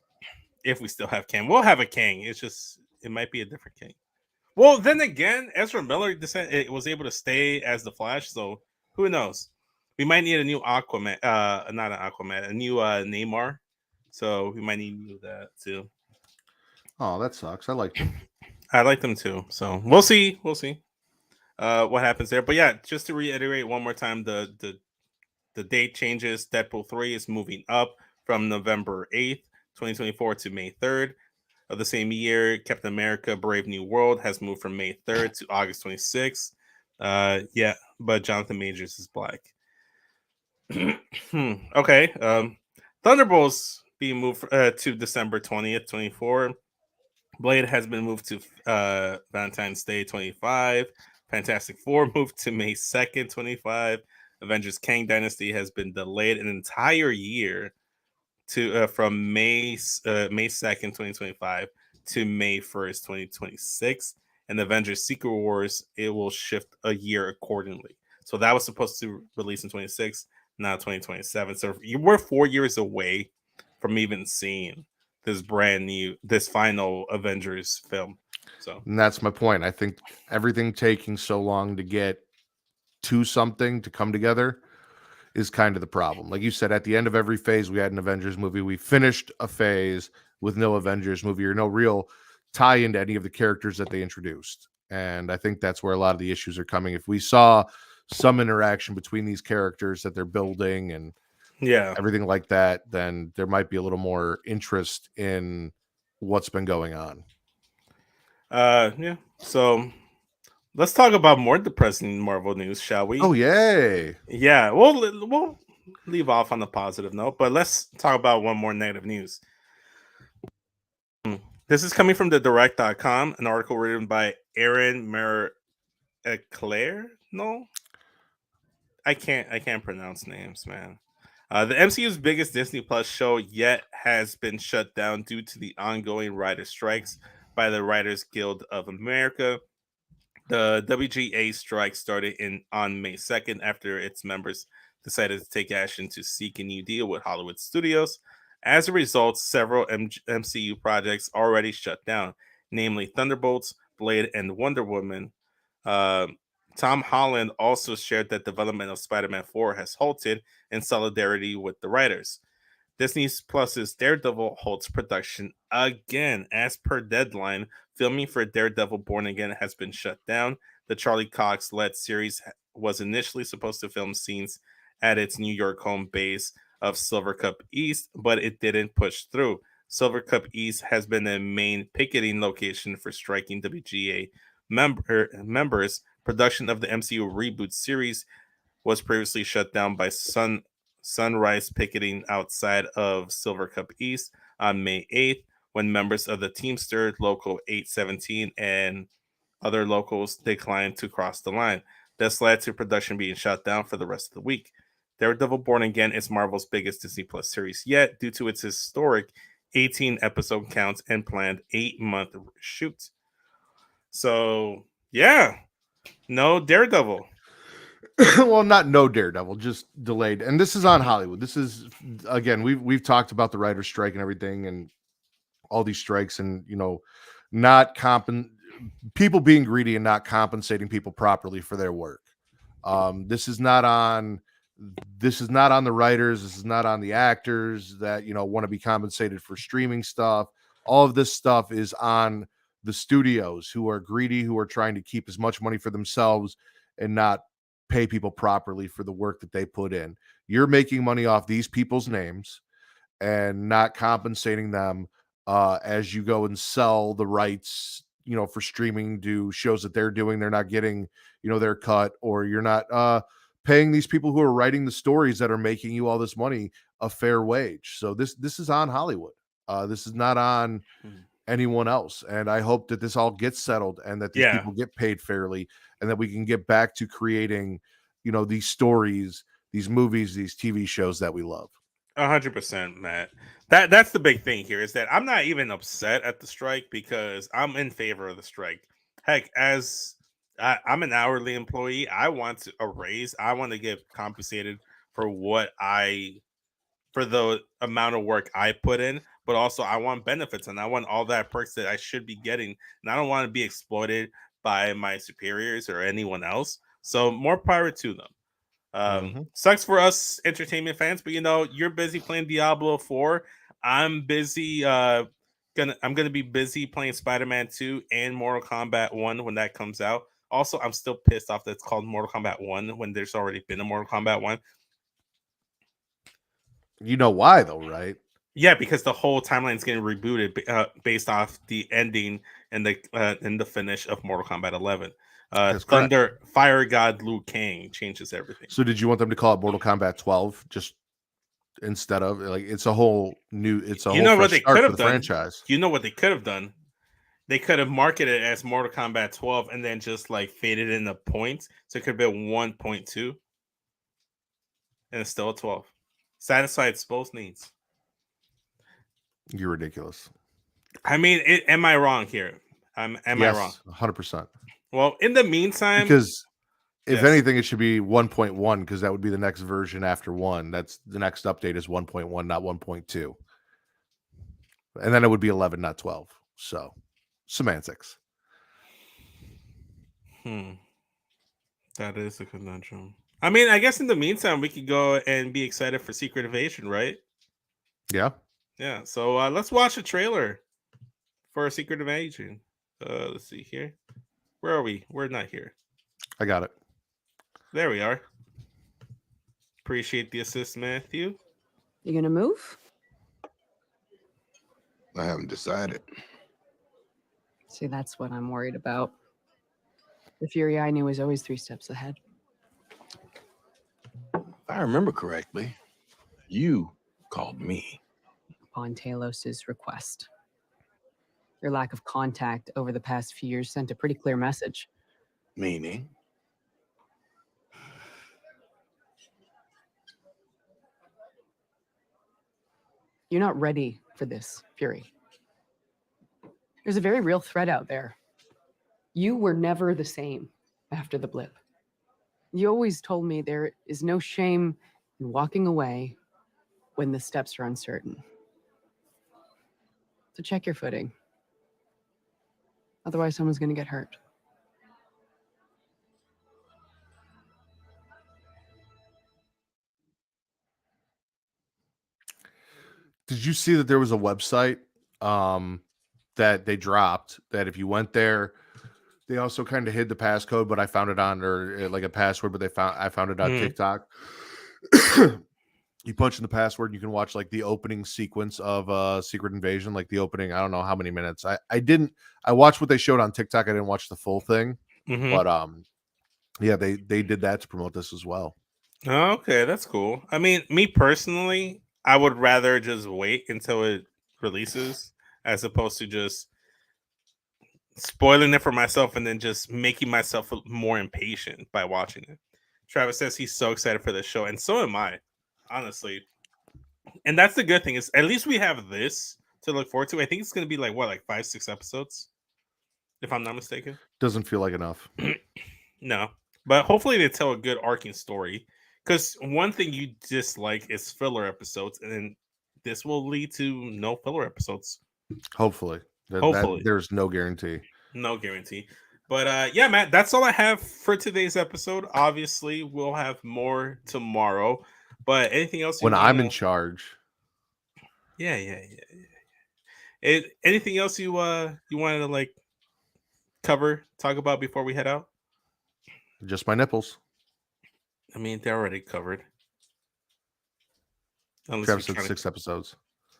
If we still have Kang, we'll have a Kang. It's just it might be a different Kang. Well, then again, Ezra Miller was able to stay as the Flash, so who knows? We might need a new Aquaman, not an Aquaman, a new Neymar. So we might need that too. Oh, that sucks. I liked him. I like them too. So we'll see. We'll see what happens there. But yeah, just to reiterate one more time, the date changes. Deadpool 3 is moving up from November 8th, 2024 to May 3rd of the same year. Captain America Brave New World has moved from May 3rd to August 26th. Yeah, but Jonathan Majors is black. Okay. Thunderbolts being moved to December 20th, 24. Blade has been moved to Valentine's Day 25. Fantastic Four moved to May 2nd, 25. Avengers Kang Dynasty has been delayed an entire year to from May 2nd, 2025 to May 1st, 2026. And Avengers Secret Wars, it will shift a year accordingly. So that was supposed to release in 26, now 2027. So we're 4 years away from even seeing this final Avengers film. So And that's my point. I think everything taking so long to get to something to come together is kind of the problem. Like you said, at the end of every phase, we had an Avengers movie. We finished a phase with no Avengers movie or no real tie into any of the characters that they introduced. And I think that's where a lot of the issues are coming. If we saw some interaction between these characters that they're building and yeah, everything like that, then there might be a little more interest in what's been going on. yeah. So let's talk about more depressing Marvel news, shall we? Oh, yay. Yeah, we'll leave off on a positive note, but let's talk about one more negative news. This is coming from the direct.com, an article written by Aaron Eclair. No, I can't pronounce names, man. The MCU's biggest Disney Plus show yet has been shut down due to the ongoing writer strikes by the Writers Guild of America. The WGA strike started on May 2nd after its members decided to take action to seek a new deal with Hollywood studios. As a result, several MCU projects already shut down, namely Thunderbolts, Blade, and Wonder Woman. Uh, Tom Holland also shared that development of Spider-Man 4 has halted in solidarity with the writers. Disney Plus's Daredevil halts production again. As per deadline, filming for Daredevil Born Again has been shut down. The Charlie Cox led series was initially supposed to film scenes at its New York home base of Silver Cup East, but it didn't push through. Silver Cup East has been the main picketing location for striking WGA members. Production of the MCU reboot series was previously shut down by Sunrise picketing outside of Silver Cup East on May 8th when members of the Teamster Local 817 and other locals declined to cross the line. This led to production being shut down for the rest of the week. Daredevil Born Again is Marvel's biggest Disney Plus series yet due to its historic 18 episode counts and planned 8-month shoot. So, yeah, no Daredevil. Well, not no Daredevil, just delayed. And this is on Hollywood. This is again, we've talked about the writer's strike and everything and all these strikes and not people being greedy and not compensating people properly for their work. This is not on the writers, this is not on the actors that want to be compensated for streaming stuff. All of this stuff is on the studios who are greedy, who are trying to keep as much money for themselves and not pay people properly for the work that they put in. You're making money off these people's names and not compensating them as you go and sell the rights for streaming, do shows that they're doing, they're not getting, their cut, or you're not paying these people who are writing the stories that are making you all this money a fair wage. So this is on Hollywood. This is not on anyone else. And I hope that this all gets settled and that these people get paid fairly, and that we can get back to creating, these stories, these movies, these TV shows that we love. 100%, Matt. That's the big thing here, is that I'm not even upset at the strike, because I'm in favor of the strike. Heck, as I'm an hourly employee, I want a raise. I want to get compensated for for the amount of work I put in, but also I want benefits, and I want all that perks that I should be getting, and I don't want to be exploited by my superiors or anyone else. So more power to them. Sucks for us entertainment fans, but you're busy playing Diablo 4. I'm busy. I'm gonna be busy playing Spider-Man 2 and Mortal Kombat 1 when that comes out. Also, I'm still pissed off that it's called Mortal Kombat 1 when there's already been a Mortal Kombat 1. You know why, though, right? Yeah, because the whole timeline is getting rebooted based off the ending and the finish of Mortal Kombat 11. Thunder Fire God Liu Kang changes everything. So did you want them to call it Mortal Kombat 12 just instead of, like, it's a whole new, it's a whole fresh start for the franchise? You know what they could have done? They could have marketed it as Mortal Kombat 12 and then just like faded in the points, so it could have been 1.2 and it's still a 12. Satisfied both needs. You're ridiculous. I mean, am I wrong here? Am I wrong? 100%. Well, in the meantime, because if anything, it should be 1.1, because that would be the next version after 1. That's the next update is 1.1, not 1.2. And then it would be 11, not 12. So, semantics. That is a conundrum. I mean, I guess in the meantime, we could go and be excited for Secret Invasion, right? Yeah. Yeah. So let's watch a trailer for Secret Invasion. Let's see here. Where are we? We're not here. I got it. There we are. Appreciate the assist, Matthew. You gonna move? I haven't decided. See, that's what I'm worried about. The Fury I knew was always 3 steps ahead. If I remember correctly, you called me. Upon Talos's request. Your lack of contact over the past few years sent a pretty clear message. Meaning? You're not ready for this, Fury. There's a very real threat out there. You were never the same after the blip. You always told me there is no shame in walking away when the steps are uncertain. So check your footing. Otherwise, someone's going to get hurt. Did you see that there was a website that they dropped that if you went there, they also kind of hid the passcode, but I found it on, or like a password, but I found it on TikTok. You punch in the password, you can watch like the opening sequence of Secret Invasion, like the opening, I don't know how many minutes. I watched what they showed on TikTok. I didn't watch the full thing. But yeah, they did that to promote this as well. Okay, that's cool. I mean, me personally, I would rather just wait until it releases as opposed to just spoiling it for myself and then just making myself more impatient by watching it. Travis says he's so excited for this show, and so am I, honestly. And that's the good thing, is at least we have this to look forward to. I think it's going to be like 5-6 episodes, if I'm not mistaken. Doesn't feel like enough. No, but hopefully they tell a good arcing story. Because one thing you dislike is filler episodes, and then this will lead to no filler episodes. Hopefully. There's no guarantee. No guarantee. But yeah, Matt, that's all I have for today's episode. Obviously, we'll have more tomorrow. But anything else? When I'm in charge. Yeah. Anything else you wanted to talk about before we head out? Just my nipples. I mean, they're already covered. Travis said 6 episodes.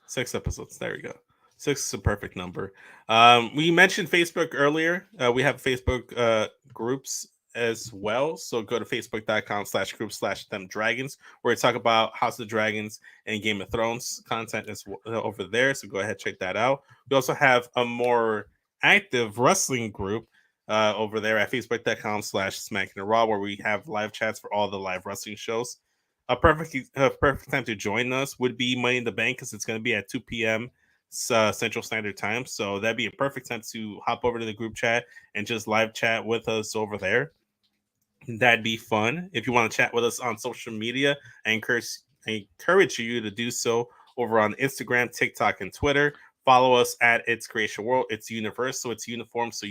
6 episodes. There we go. 6 is a perfect number. We mentioned Facebook earlier. We have Facebook groups as well. So go to facebook.com/group/them dragons, where we talk about House of Dragons and Game of Thrones content is over there. So go ahead, check that out. We also have a more active wrestling group over there at facebook.com/smackingraw, where we have live chats for all the live wrestling shows. A perfect time to join us would be Money in the Bank, because it's going to be at 2 p.m. Central Standard Time. So that'd be a perfect time to hop over to the group chat and just live chat with us over there. That'd be fun. If you want to chat with us on social media, I encourage you to do so over on Instagram, TikTok, and Twitter. Follow us at It's Creatia World. It's universal, it's uniform, so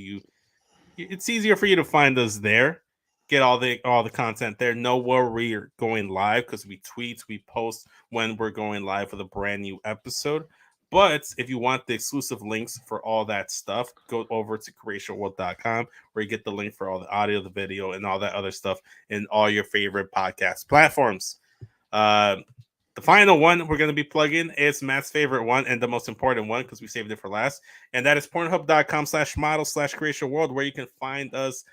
it's easier for you to find us there. Get all the content there. Know where we're going live, because we post when we're going live with a brand new episode. But if you want the exclusive links for all that stuff, go over to creatiaworld.com, where you get the link for all the audio, the video, and all that other stuff in all your favorite podcast platforms. The final one we're going to be plugging is Matt's favorite one and the most important one, because we saved it for last. And that is pornhub.com/model/creatiaworld, where you can find us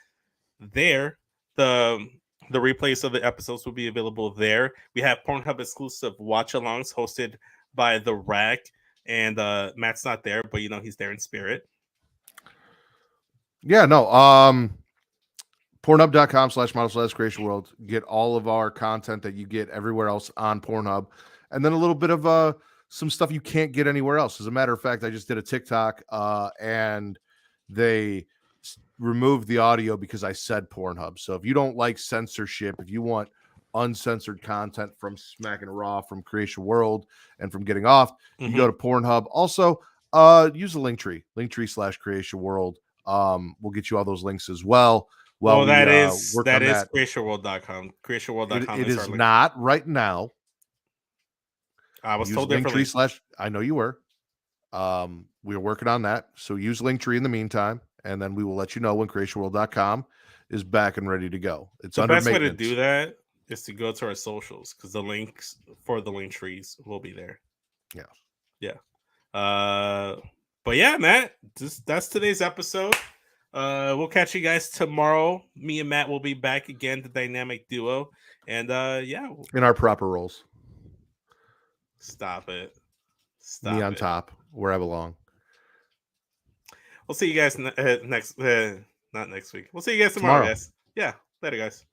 there. The replays of the episodes will be available there. We have Pornhub exclusive watch-alongs hosted by The Rack. And Matt's not there, but he's there in spirit. Yeah, no. Pornhub.com/model/creationworld. Get all of our content that you get everywhere else on Pornhub. And then a little bit of some stuff you can't get anywhere else. As a matter of fact, I just did a TikTok and they removed the audio because I said Pornhub. So if you don't like censorship, if you want uncensored content from Smacking Raw, from Creatia World, and from Getting Off, you go to Pornhub. Also, use the linktree/Creatia World. We'll get you all those links as well. Well, that is creatiaworld.com. Creatiaworld.com it is not right now. I was told differently. I know you were. We are working on that. So use Linktree in the meantime, and then we will let you know when creatiaworld.com is back and ready to go. It's the under best maintenance. way to do that is to go to our socials, because the links for the link trees will be there. Yeah. But yeah, Matt, that's today's episode. We'll catch you guys tomorrow. Me and Matt will be back again, the dynamic duo. And in our proper roles. Stop it. Me on top, where I belong. We'll see you guys not next week. We'll see you guys tomorrow, guys. Yeah, later, guys.